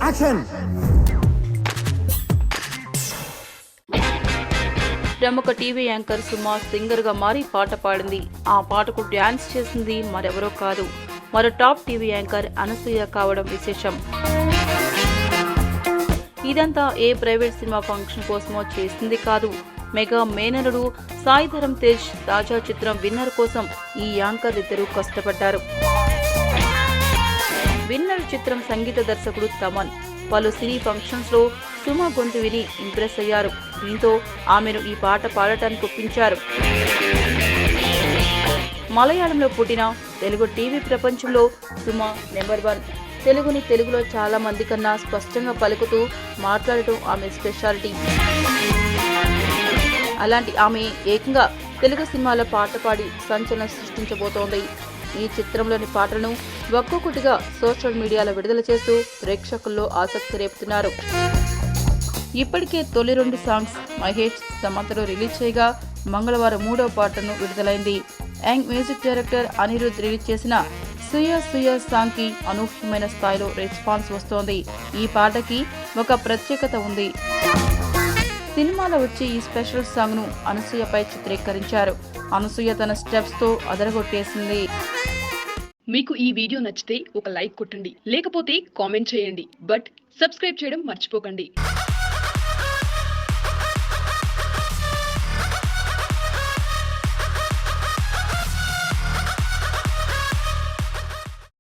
Action. ప్రముఖ TV anchor Suma singer గా మారి పాట పాడింది. ఆ పాటకు డ్యాన్స్ చేసింది మరెవరో కాదు, మరో టాప్ టీవీ యాంకర్ అనసూయ కావడం విశేషం. ఇదంతా ఏ ప్రైవేట్ సినిమా ఫంక్షన్ కోసమో చేసింది కాదు. మెగా మేనరుడు సాయి ధరమ్ తేజ్ తాజా చిత్రం విన్నర్ కోసం ఈ యాంకర్ ఇద్దరు కష్టపడ్డారు. విన్నర్ చిత్రం సంగీత దర్శకుడు తమన్. పలు సినీ ఫంక్షన్స్ లో సుమ గొంతు విని ఇంప్రెస్ అయ్యారు. దీంతో ఆమెను ఈ పాట పాడటానికి ఒప్పించారు. మలయాళంలో పుట్టిన తెలుగు టీవీ ప్రపంచంలో సుమ నెంబర్ 1. తెలుగులో చాలా మంది కన్నా స్పష్టంగా పలుకుతూ మాట్లాడటం ఆమె స్పెషాలిటీ. అలాంటి ఆమె ఏకంగా తెలుగు సినిమాలో పాట పాడి సంచలనం సృష్టించబోతోంది. ఈ చిత్రంలోని పాటలను ఒక్కొక్కటిగా సోషల్ మీడియాలో విడుదల చేస్తూ ప్రేక్షకుల్లో ఆసక్తి రేపుతున్నారు. ఇప్పటికే తొలి 2 సాంగ్స్ మహేష్ సమంతలో రిలీజ్ చేయగా మంగళవారం 3వ పాటను విడుదలైంది. Young music director Anirudh release చేసిన సుయ సాంగ్ కి అనూహ్యమైన స్థాయిలో రెస్పాన్స్ వస్తోంది. ఈ పాటకి ఒక ప్రత్యేకత ఉంది. సినిమాలో వచ్చే ఈ స్పెషల్ సాంగ్ ను అనసూయపై చిత్రీకరించారు. అనసూయ తన స్టెప్స్ తో అదరగొట్టేసింది. మీకు ఈ వీడియో నచ్చితే ఒక లైక్ కొట్టండి, లేకపోతే కామెంట్ చేయండి. బట్ సబ్స్క్రైబ్ చేయడం మర్చిపోకండి.